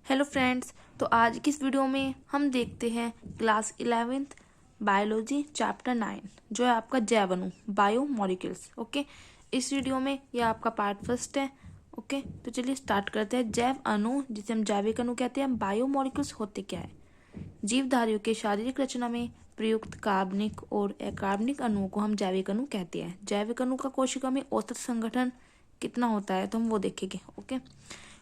Hello friends. तो आज की इस वीडियो में हम देखते हैं क्लास 11th बायोलॉजी चैप्टर 9 जो है आपका जैव अणु बायो मॉलिक्यूल्स। ओके, इस वीडियो में यह आपका पार्ट फर्स्ट है। ओके, तो चलिए स्टार्ट करते हैं। जैव अणु जिसे हम जैविक अणु कहते हैं, बायो मॉलिक्यूल्स होते क्या है? जीवधारियों के शारीरिक रचना में प्रयुक्त कार्बनिक और अकार्बनिक अणुओं को हम जैविक अणु कहते हैं। जैविक अणु का कोशिका में औसत संगठन कितना होता है तो हम वो देखेंगे। ओके,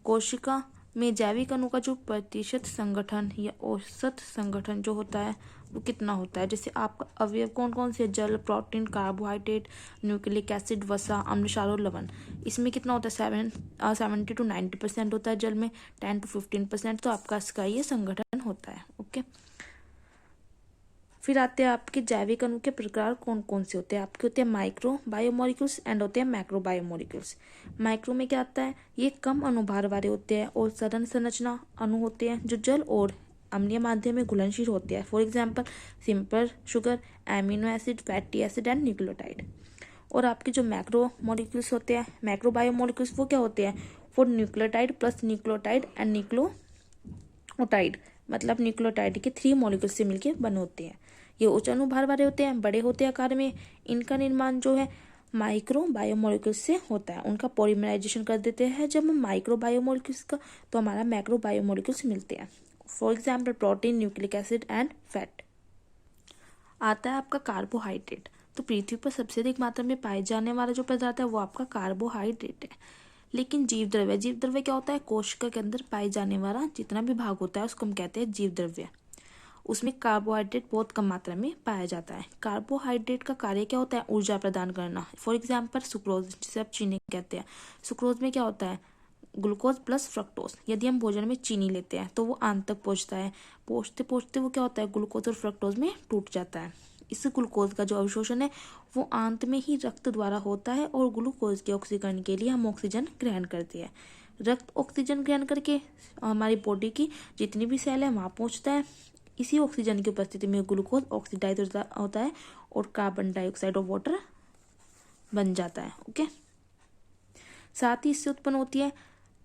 कोशिका में जैविक अणु का जो प्रतिशत संगठन या औसत संगठन जो होता है वो कितना होता है? जैसे आपका अवयव कौन कौन से? जल, प्रोटीन, कार्बोहाइड्रेट, न्यूक्लिक एसिड, वसा, अम्ल, क्षार और लवण। इसमें कितना होता है? 70 to 90% होता है। जल में 10 to 15%। तो आपका इसका ये संगठन होता है। ओके, फिर आते हैं आपके जैविक अणु के प्रकार कौन कौन से होते हैं। आपके होते हैं माइक्रो बायोमोलिक्यूल्स एंड होते हैं मैक्रो बायोमोलिक्यूल्स। माइक्रो में क्या आता है? ये कम अणुभार वाले होते हैं और सरल संरचना अणु होते हैं जो जल और अम्लीय माध्यम में घुलनशील होते हैं। For example simple sugar, amino acid, fatty acid and nucleotide. और आपके जो मैक्रो मॉलिक्यूल्स होते हैं, मैक्रो बायोमोलिक्यूल्स, वो क्या होते हैं? For nucleotide plus nucleotide and nucleotide, मतलब न्यूक्लियोटाइड के 3 मॉलिक्यूल से मिलकर बने होते हैं। ये उच्च अणुभार वाले होते हैं, बड़े होते हैं आकार में। इनका निर्माण जो है माइक्रो बायोमोलिक्यूल्स से होता है। उनका पॉलीमराइजेशन कर देते हैं जब हम माइक्रो बायोमोलिक्यूल्स का, तो हमारा मैक्रो बायोमोलिक्यूल्स मिलते हैं। For example protein, nucleic acid and fat. आता है आपका कार्बोहाइड्रेट। तो पृथ्वी पर सबसे अधिक मात्रा में पाए जाने वाला जो पदार्थ है वो आपका कार्बोहाइड्रेट है। लेकिन जीव द्रव्य क्या होता है? कोशिका के अंदर पाए जाने वाला जितना भी भाग होता है उसको हम कहते हैं जीव द्रव्य। उसमें कार्बोहाइड्रेट बहुत कम मात्रा में पाया जाता है। कार्बोहाइड्रेट का कार्य क्या होता है? ऊर्जा प्रदान करना। फॉर एग्जाम्पल सुक्रोज, जिसे आप चीनी कहते हैं। सुक्रोज में क्या होता है? Glucose plus fructose. यदि हम भोजन में चीनी लेते हैं तो वो आंत तक पहुंचता है। पहुंचते पहुंचते वो क्या होता है? ग्लूकोज और फ्रक्टोज में टूट जाता है। इस ग्लूकोज का जो अवशोषण है वो आंत में ही रक्त द्वारा होता है और ग्लूकोज के ऑक्सीकरण के लिए हम ऑक्सीजन ग्रहण करते हैं। रक्त ऑक्सीजन ग्रहण करके हमारी बॉडी की जितनी भी सेल है वहां पहुंचता है। इसी ऑक्सीजन की उपस्थिति में ग्लूकोज ऑक्सीडाइज होता है और कार्बन डाइऑक्साइड और वाटर बन जाता है। ओके, साथ ही इससे उत्पन्न होती है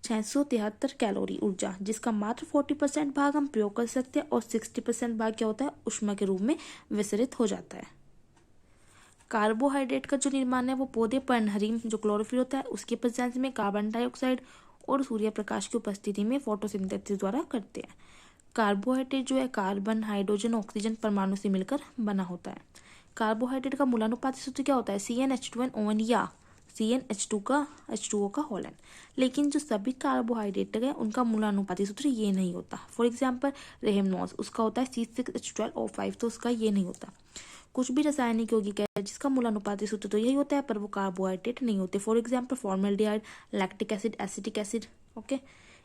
673 कैलोरी ऊर्जा, जिसका मात्र 40% भाग हम प्रयोग कर सकते हैं और 60% भाग क्या होता है? ऊष्मा के रूप में विसरित हो जाता है। कार्बोहाइड्रेट का जो निर्माण है वो पौधे पर्णहरिम जो क्लोरोफिल होता है उसके प्रेजेंस में कार्बन डाइऑक्साइड और सूर्य प्रकाश की उपस्थिति में फोटोसिंथेसिस द्वारा करते हैं। कार्बोहाइड्रेट जो है कार्बन, हाइड्रोजन, ऑक्सीजन परमाणु से मिलकर बना होता है। कार्बोहाइड्रेट का मूलानुपाती सूत्र क्या होता है? CnH2n या CnH2 का होल n। लेकिन जो सभी कार्बोहाइड्रेट है उनका मूलानुपाती सूत्र ये नहीं होता। फॉर एग्जाम्पल रेहमनोज, उसका होता है C6H12O5, तो उसका ये नहीं होता। कुछ भी रासायनिक यौगिक है जिसका मूलानुपाती सूत्र तो यही होता है पर वो कार्बोहाइड्रेट नहीं होते। For example formaldehyde, lactic acid, acetic acid. Okay,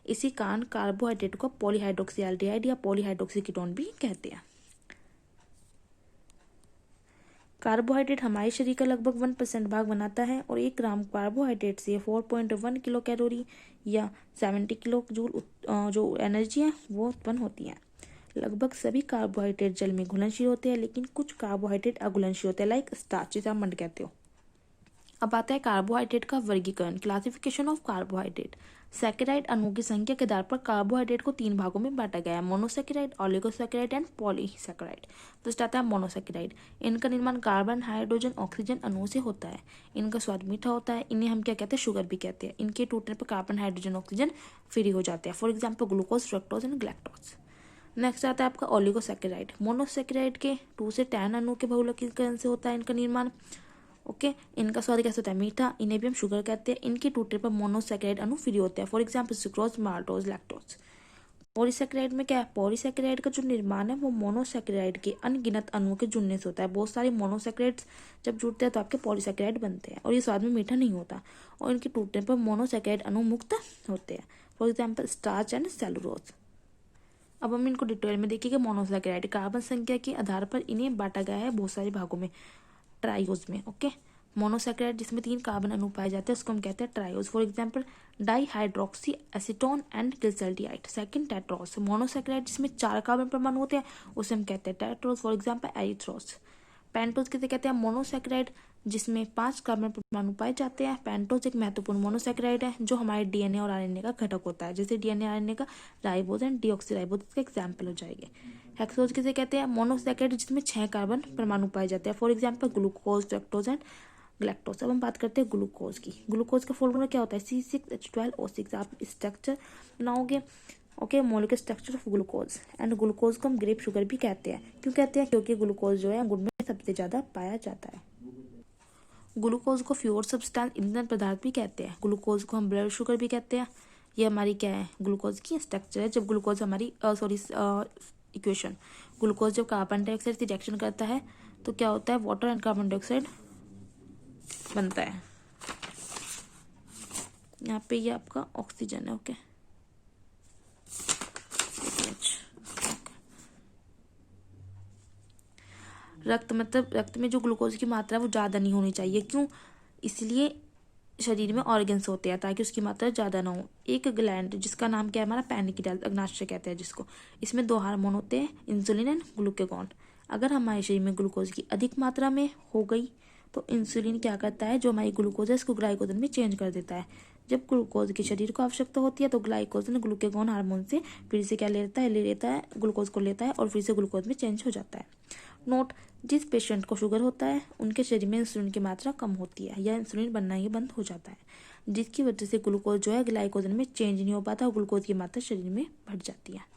इसी कारण कार्बोहाइड्रेट को पॉलीहाइड्रोक्सीएल्डिहाइड या पॉलीहाइड्रोक्सी कीटोन भी कहते हैं। कार्बोहाइड्रेट हमारे शरीर का लगभग 1% भाग बनाता है और 1 ग्राम कार्बोहाइड्रेट से 4.1 किलो कैलोरी या 70 किलो जूल जो एनर्जी है वो उत्पन्न होती है। लगभग सभी कार्बोहाइड्रेट जल में घुलनशील होते हैं, लेकिन कुछ कार्बोहाइड्रेट अघुलनशील होते हैं, लाइक स्टार्च, जिसे आप मंड कहते हो। अब आता है कार्बोहाइड्रेट का वर्गीकरण, क्लासिफिकेशन ऑफ कार्बोहाइड्रेट। सैकेराइड अणुओं की संख्या के आधार पर कार्बोहाइड्रेट को 3 भागों में बांटा गया है: मोनोसैकेराइड, ओलिगोसैकेराइड एंड पॉलीसैकेराइड। तो आता है मोनोसैकेराइड। इनका निर्माण कार्बन, हाइड्रोजन, ऑक्सीजन अणुओं से होता है। इनका स्वाद मीठा होता है। इन्हें हम क्या कहते हैं? शुगर भी कहते हैं। इनके टूटने पर कार्बन, हाइड्रोजन, ऑक्सीजन फ्री हो जाते हैं। For example glucose, fructose and galactose. Next आता है आपका ओलिगोसैकेराइड। मोनोसैकेराइड के 2 से 10 अणुओं के बहुलकीकरण से होता है इनका निर्माण। ओके, इनका स्वाद कैसा होता है? मीठा। इन्हें भी हम शुगर कहते हैं। इनके टूटने पर मोनोसैकेराइड अणु फ्री होते हैं। For example sucrose, maltose, lactose. Polysaccharide में क्या है? पॉलीसैकेराइड का जो निर्माण है वो मोनोसैकेराइड के अनगिनत अणुओं के जुड़ने से होता है। बहुत सारे मोनोसैकेराइड्स जब जुड़ते हैं तो आपके पॉलीसैकेराइड बनते हैं और ये स्वाद में मीठा नहीं होता और इनके टूटने पर मोनोसैकेराइड अणु मुक्त होते हैं। For example starch and cellulose. अब हम इनको डिटेल में देखेंगे। मोनोसैकेराइड कार्बन संख्या के आधार पर इन्हें बांटा गया है बहुत सारे भागों में, ट्राइओज में। ओके, मोनोसैकेराइड जिसमें 3 कार्बन अणु पाए जाते हैं उसको हम कहते हैं triose. For example dihydroxy acetone and glyceraldehyde. Second tetrose. Monosaccharide जिसमें 4 कार्बन परमाणु होते हैं उसे हम कहते हैं tetrose. For example erythrose. Pentose किसे कहते हैं? मोनोसैकेराइड जिसमें 5 कार्बन परमाणु पाए जाते हैं। पेंटोज एक महत्वपूर्ण मोनोसैकेराइड है जो हमारे डीएनए और आरएनए का घटक होता है, जैसे डीएनए आरएनए का राइबोज एंड डीऑक्सीराइबोज इसका एग्जाम्पल हो जाएंगे। हेक्सोज किसे कहते हैं? मोनोसैकेराइड जिसमें 6 कार्बन परमाणु पाए जाते हैं, for example glucose, fructose and galactose. अब हम बात करते हैं ग्लूकोज की। ग्लूकोज का फॉर्मूला क्या होता है? C6H12O6। आप स्ट्रक्चर बनाओगे, okay, molecular structure of glucose. And glucose को हम ग्रेप शुगर भी कहते हैं। क्यों कहते हैं? क्योंकि ग्लूकोज जो है गुड़ में सबसे ज्यादा पाया जाता है। ग्लूकोज को प्योर सब्सटेंस ईंधन पदार्थ भी कहते हैं। ग्लूकोज को हम ब्लड शुगर भी कहते हैं। ये हमारी क्या है? ग्लूकोज की स्ट्रक्चर है। जब ग्लूकोज हमारी इक्वेशन, ग्लूकोज जब कार्बन डाइऑक्साइड से रिएक्शन करता है तो क्या होता है? वाटर एंड कार्बन डाइऑक्साइड बनता है। यहाँ पे ये आपका ऑक्सीजन है, ओके। रक्त मतलब रक्त में जो ग्लूकोज की मात्रा है वो ज़्यादा नहीं होनी चाहिए। क्यों? इसलिए शरीर में ऑर्गन्स होते हैं ताकि उसकी मात्रा ज़्यादा ना हो। एक ग्लैंड जिसका नाम क्या है? हमारा पैनक्रियास, अग्नाशय कहते हैं जिसको। इसमें 2 हार्मोन होते हैं, इंसुलिन एंड ग्लूकागॉन। अगर हमारे शरीर में ग्लूकोज की अधिक मात्रा में हो गई तो इंसुलिन क्या करता है? जो हमारी ग्लूकोज है इसको ग्लाइकोजन में चेंज कर देता है। जब ग्लूकोज की शरीर को आवश्यकता होती है तो ग्लाइकोजन ग्लूकागॉन हार्मोन से फिर से क्या ले लेता है ग्लूकोज को लेता है और फिर से ग्लूकोज में चेंज हो जाता है। नोट, जिस पेशेंट को शुगर होता है उनके शरीर में इंसुलिन की मात्रा कम होती है या इंसुलिन बनना ही बंद हो जाता है, जिसकी वजह से ग्लूकोज जो है ग्लाइकोजन में चेंज नहीं हो पाता और ग्लूकोज की मात्रा शरीर में बढ़ जाती है।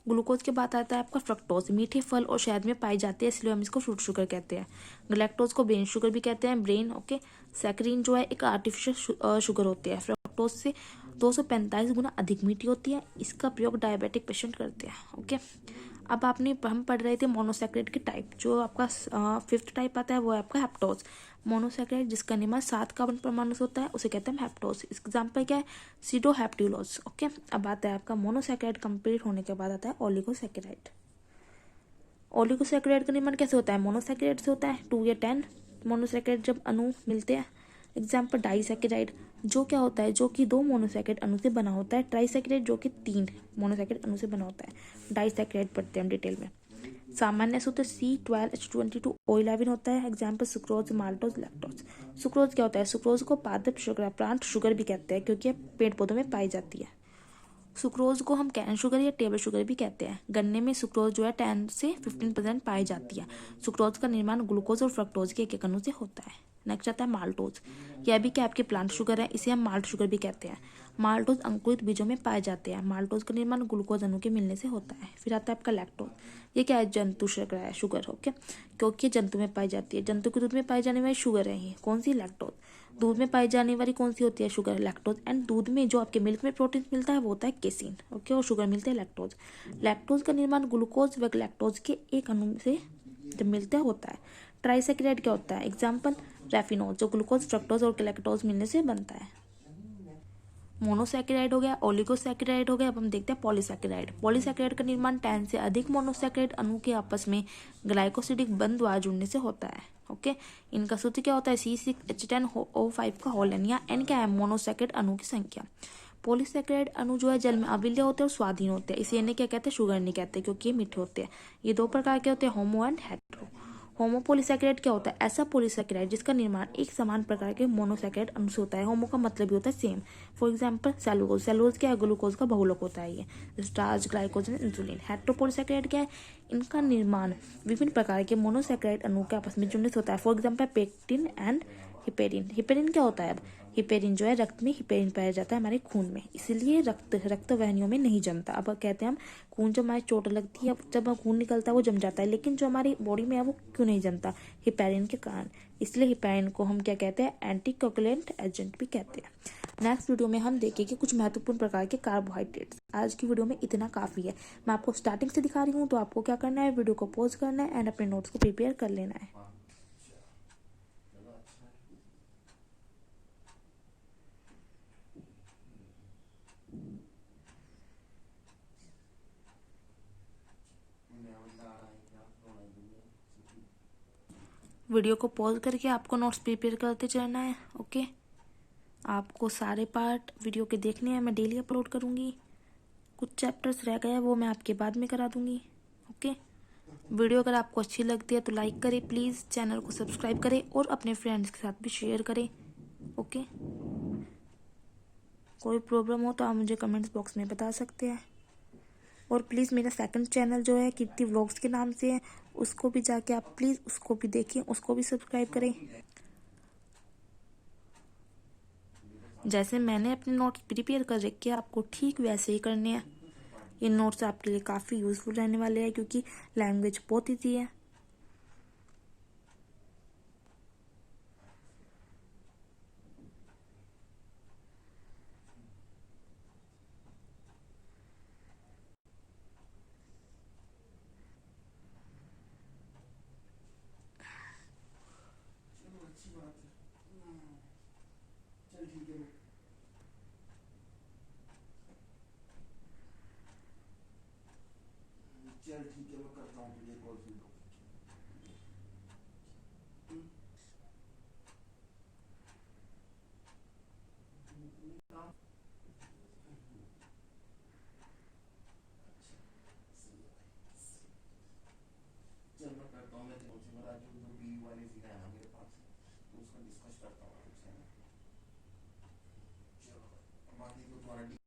ग्लूकोज के बाद आता है आपका फ्रक्टोज। मीठे फल और शहद में पाई जाती है, इसलिए हम इसको फ्रूट शुगर कहते हैं। ग्लैक्टोज को ब्रेन शुगर भी कहते हैं, ब्रेन, ओके। सैकरीन जो है एक आर्टिफिशियल शुगर होती है, फ्रक्टोज से 245 गुना अधिक मीठी होती है। इसका प्रयोग डायबिटिक पेशेंट करते हैं, ओके। अब हम पढ़ रहे थे मोनोसैकेराइड के टाइप। जो आपका 5th टाइप आता है वो है आपका हेप्टोज। मोनोसैकेराइड जिसका निर्माण 7 कार्बन परमाणु से होता है उसे कहते हैं हेप्टोज। इसका एग्जाम्पल क्या है? सीडोहेप्टिलोज, ओके। अब आता है आपका मोनोसैकेराइड कंप्लीट होने के बाद आता है ओलिगोसैकेराइड। ओलिगोसैकेराइड का निर्माण कैसे होता है? मोनोसैकेराइड से होता है। 2 या 10 मोनोसैकेराइड जब अणु मिलते हैं। एग्जाम्पल डाइसैकेराइड जो क्या होता है? जो कि 2 मोनोसैकेराइड अणु से बना होता है। ट्राइसैकेराइड जो कि 3 मोनोसैकेराइड अणु से बना होता है। डाइसैकेराइड पढ़ते हैं हम डिटेल में। सामान्य सूत्र C12H22O11 होता है। Example sucrose, maltose, lactose. Sucrose क्या होता है? सुक्रोज को पादप शुगर, प्लांट शुगर भी कहते हैं क्योंकि पेड़ पौधों में पाई जाती है। सुक्रोज को हम कैन शुगर या टेबल शुगर भी कहते हैं। गन्ने में सुक्रोज जो है 10 से 15% पाई जाती है। सुक्रोज का निर्माण ग्लूकोज और फ्रक्टोज के एक अणु से होता है। नेक्स्ट आता है माल्टोज। यह भी क्या आपके प्लांट शुगर है, इसे हम माल्ट शुगर भी कहते हैं। माल्टोज अंकुरित बीजों में पाए जाते हैं। माल्टोज का निर्माण ग्लूकोज अणु के मिलने से होता है। फिर आता है आपका लैक्टोज। ये क्या है? जंतु शुगर है, शुगर, ओके, क्योंकि जंतु में पाई जाती है। जंतु के दूध में पाई जाने वाली शुगर है ये कौन सी? लैक्टोज। दूध में पाई जाने वाली कौन सी होती है? Sugar, lactose. एंड दूध में जो आपके मिल्क में प्रोटीन मिलता है वो होता है केसिन, ओके, और शुगर मिलते हैं लैक्टोज। लैक्टोज का निर्माण ग्लूकोज व लैक्टोज के एक अणु से जब मिलता होता है। ट्राइसैकेराइड क्या होता है? एग्जाम्पल रैफिनोज जो ग्लूकोज, फ्रक्टोज और लैक्टोज मिलने से बनता है। मोनोसैकेराइड हो गया, ओलिगोसैकेराइड हो गया। अब हम देखते हैं पॉलीसैकेराइड। पॉलीसैकेराइड का निर्माण 10 से अधिक मोनोसैकेराइड अणु के आपस में ग्लाइकोसिडिक बंध द्वारा जुड़ने से होता है, ओके। इनका सूत्र क्या होता है? C6H10O5 का होल एन, या एन क्या है? मोनोसैकेराइड अणु की संख्या। पॉलीसैकेराइड अणु जो है जल में अविल्य होते हैं और स्वाधीन होते हैं, इसे इन्हें क्या कहते हैं? शुगर नहीं कहते क्योंकि ये मीठे होते हैं। ये 2 प्रकार के होते हैं, होमो एंड हेटेरो। होमोपोलीसैकेराइड क्या होता है? ऐसा पोलीसैकेराइड जिसका निर्माण एक समान प्रकार के मोनोसैकेराइड अणु से होता है। होमो का मतलब भी होता है same. For example cellulose. Cellulose क्या है? ग्लूकोज का बहुलक होता है ये। Starch, glycogen, insulin. हेटेरोपोलीसैकेराइड क्या है? इनका निर्माण विभिन्न प्रकार के मोनोसैकेराइड अणु के आपस में जुड़ने से होता है। For example pectin and heparin. Heparin क्या होता है? अब हिपेरिन जो है रक्त में हिपेरिन पाया जाता है हमारे खून में, इसलिए रक्त वाहिनियों में नहीं जमता। अब कहते हैं हम खून जब हमारी चोट लगती है जब खून निकलता है वो जम जाता है, लेकिन जो हमारी बॉडी में है वो क्यों नहीं जमता? हिपेरिन के कारण। इसलिए हिपेरिन को हम क्या कहते हैं? एंटीकोगुलेंट एजेंट भी कहते हैं। नेक्स्ट वीडियो में हम देखेंगे कुछ महत्वपूर्ण प्रकार के कार्बोहाइड्रेट्स। आज की वीडियो में इतना काफ़ी है। मैं आपको स्टार्टिंग से दिखा रही हूँ, तो आपको क्या करना है? वीडियो को पॉज करना है एंड अपने नोट्स को प्रिपेयर कर लेना है। वीडियो को पॉज करके आपको नोट्स प्रिपेयर करते चलना है, ओके। आपको सारे पार्ट वीडियो के देखने हैं, मैं डेली अपलोड करूँगी। कुछ चैप्टर्स रह गए हैं वो मैं आपके बाद में करा दूँगी, ओके। वीडियो अगर आपको अच्छी लगती है तो लाइक करें प्लीज़, चैनल को सब्सक्राइब करें और अपने फ्रेंड्स के साथ भी शेयर करें। ओके, कोई प्रॉब्लम हो तो आप मुझे कमेंट्स बॉक्स में बता सकते हैं। और प्लीज़ मेरा सेकंड चैनल जो है कीर्ति व्लॉग्स के नाम से है, उसको भी जाके आप प्लीज़ उसको भी देखें, उसको भी सब्सक्राइब करें। जैसे मैंने अपने नोट्स प्रिपेयर कर रखे हैं आपको ठीक वैसे ही करने हैं। ये नोट्स आपके लिए काफ़ी यूज़फुल रहने वाले हैं क्योंकि लैंग्वेज बहुत ईजी है। चल ठीक है, मैं करता हूँ तुझे कॉल फिर। चल मैं करता हूँ, मैं तेरे से राजू जो बी वाले सीधा है ना मेरे पास, तो उसका डिस्कस करता हूँ तुझसे।